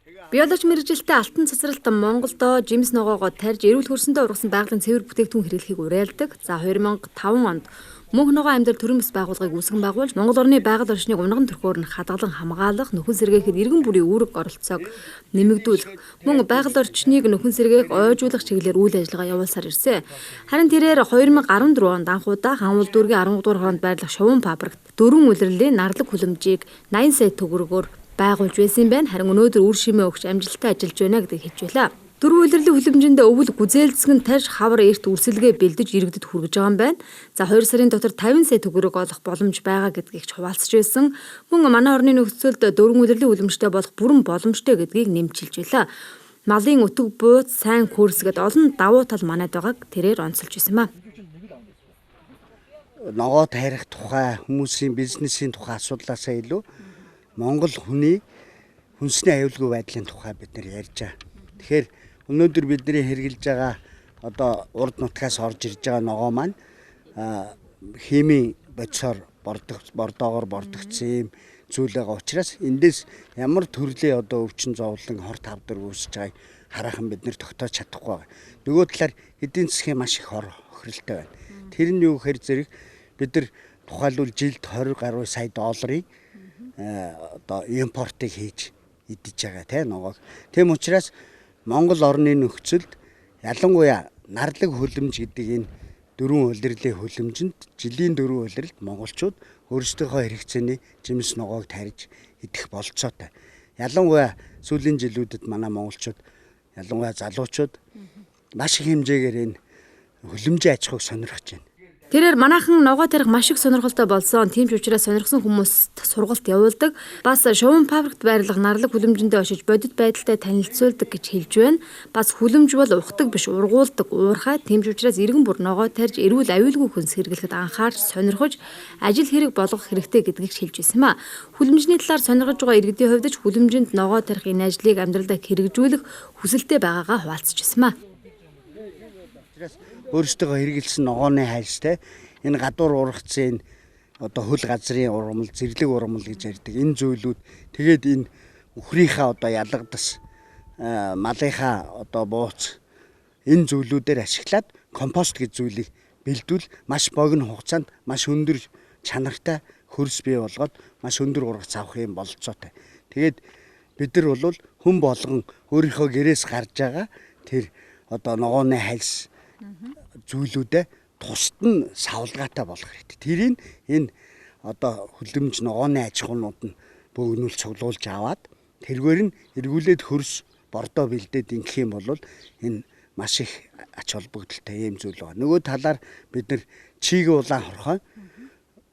Биологч мэргэжилтэй алтан цацралт Монголдо жимс ногоогоо тарьж эрүүл хөрсөндөө ургасан байгалийн цэвэр бүтээгдэхүүн хэрэглэхийг уриалдаг. За 2005 онд мөнх ногоо амьдрал төрийн бас байгууллагыг үүсгэн байгуулж Монгол орны байгаль орчныг унган төрхөөр нь хадгалан хамгаалах, нөхөн сэргээхэд иргэн бүрийн үүрэг оролцоог нэмэгдүүлэх, мөн байгаль орчныг нөхөн сэргээх, ойжуулах чиглэлээр үйл ажиллагаа явуулсаар ирсэн. Харин тэрээр 2014 онд анхудаа Ханвал дүүргийн 13 дугаар хоронд байрлах шувуу фабрикт дөрвөн улирлын нарлаг хүлэмжийг 80 сая төгрөгөөр байгуулж байсан юм байна. Харин өнөөдөр үр шимээ өгч амжилттай ажиллаж байна гэдэг хэлж байлаа. Дөрвөн улирлын хүлэмжинд өвөл гүзээлцгэн тарж хавар эрт үрсэлгээ бэлдэж иргэдэд хүргэж байгаа юм байна. За 2 сарын дотор 50 сая төгрөг олох боломж байгаа гэдгийг ч хуваалцж байсан. Мөн манай орны нөхцөлд дөрвөн улирлын хүлэмжтэй болох бүрэн боломжтой гэдгийг нэмчилж байлаа. Малын өтөг бууц сайн хөрсгээд олон давуу тал манайд байгааг тэрээр онцолж байсан ба. Ногоо тарих тухай, хүмүүсийн бизнесийн тухай асуудлаасаа илүү Монгол хүний хүнсний аюулгүй байдлын тухай бид нар ярьж байгаа. Тэгэхээр өнөөдөр бидний хэрэгжилж байгаа одоо урд нутгаас орж ирж байгаа ногоо маань химийн бодисоор бордоогоор бордогдсон юм зүйл байгаа учраас эндээс ямар төрлийн одоо өвчин зовлон хорт хавдар үүсэж байгааг хараахан бид нар тогтоож чадахгүй байгаа. Нөгөө талаар эдийн засгийн маш их хохиролтой байна. Тэр нь юу гэхээр зэрэг бид нар тухайлбал жилд 20 гаруй сая долларын одоо импортыг хийж идэж байгаа тийм ногоог. Тийм учраас Монгол орны нөхцөлд ялангуяа нарлаг хүлэмж гэдэг энэ дөрвөн улирлын хүлэмжинд жилийн дөрвөн улиралд монголчууд өөрсдийнхөө хэрэгцээний жимс ногоог тарьж идэх болцоотой. Ялангуяа сүүлийн жилүүдэд манай монголчууд ялангуяа залуучууд маш их хэмжээгээр энэ хүлэмжийн аж ахуйг сонирхож байна. Тэрээр манайхан ногоо тарих маш их сонирхолтой болсон. Тийм ч учраас сонирхсан хүмүүст сургалт явуулдаг. Бас шувуу фабрикт байрлах нарлаг хүлэмжиндээ очиж бодит байдалтай танилцуулдаг гэж хэлж байна. Бас хүлэмж бол ухдаг биш ургуулдаг, уурхай. Тийм ч учраас иргэн бүр ногоо тарьж эрүүл аюулгүй хүнс хэрэглэхэд анхаарч сонирхож ажил хэрэг болгох хэрэгтэй гэдгийг хэлж байсан ба. Хүлэмжний талаар сонирхож байгаа иргэдийн хувьд ч хүлэмжинд ногоо тарих энэ ажлыг амьдралдаа хэрэгжүүлэх хүсэлтэй байгаагаа хуваалцж байсан ба. Өөрсдөө хэрэгэлсэн ногооны хайлстай энэ гадуур ургацсан одоо хөл газрын ургамал, зэрлэг ургамал гэж ярьдаг. Энэ зүйлүүд тэгээд энэ үхрийнхаа одоо ялгадас малынхаа одоо бууц энэ зүйлүүдээр ашиглаад компост гэж зүйлийг бэлдвэл маш богино хугацаанд маш өндөр чанартай хөрс бий болгоод маш өндөр ургац авах юм бололцоотой. Тэгээд бид нар бол хүн болгон өөрийнхөө гэрээс гарч байгаа тэр одоо ногооны хайлс зүйлүүдээ тусад нь савлгаатай болох хэрэгтэй. Тэрийг энэ одоо хүлэмж ногооны аж ахуйнууд нь бөөгнүүл цуглуулж аваад тэргээр нь эргүүлээд хөрс бордоо бэлдээд ингэх юм бол энэ маш их ач холбогдолтой юм зүйл байна. Нөгөө талаар бид нар чигийн улаан хорхой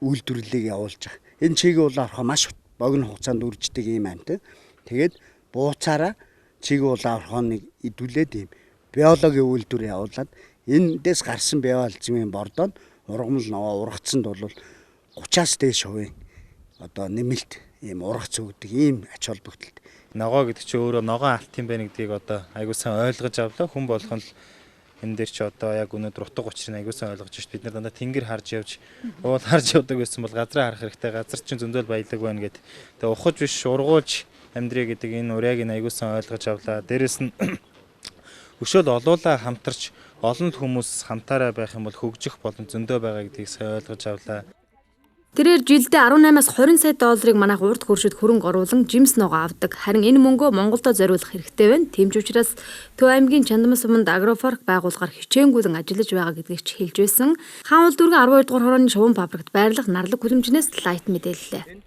үйлдвэрлэлийг явуулж байгаа. Энэ чигийн улаан хорхой маш богино хугацаанд үрждэг юм амт. Тэгээд бууцаараа чигийн улаан хорхойныг идүүлээд ийм биологийн үйлдвэр явуулаад эндээс гарсан биоалзмын бордоо ургамал ногоо ургацсанд бол 30-аас дээш хувийн одоо нэмэлт ийм ургац өгдөг ийм ач холбогдолтой. Ногоо гэдэг чинь өөрөө ногоон алт юм байна гэдгийг одоо айгуу сайн ойлгож авлаа. Хүн болгон л энэ дээр чи одоо яг өнөөдөр утга учрыг айгуу сайн ойлгож шít. Бид нар дандаа тэнгэр харж явж уул харж явдаг байсан бол газраа харах хэрэгтэй. Газар чинь зөндөл баялаг байна гэд. Тэгээ ухаж биш ургуулж амьдрий гэдэг энэ урайг нь айгуу сайн ойлгож авлаа. Дээрэс нь өшөөл олуулаа хамтарч олон хүмүүс хамтаараа байх юм бол хөгжих боломж зөндөө байгаа гэдгийг сайн ойлгож авлаа. Тэрээр жилдээ 18-аас 20 сая долларыг манайх урд хөршид хөрөнгө оруулан жимс ногоо авдаг. Харин энэ мөнгөө Монголдо зориулах хэрэгтэй байна. Тийм ч учраас Төв аймгийн Чандмас суманд агропарк байгуулахаар хичээнгүйлэн ажиллаж байгаа гэдгийг ч хэлж байсан. Ханвал дүүргийн 12 дугаар хорооны шувуу фабрикт байрлах нарлаг хүлэмжнээс лайт мэдээллээ.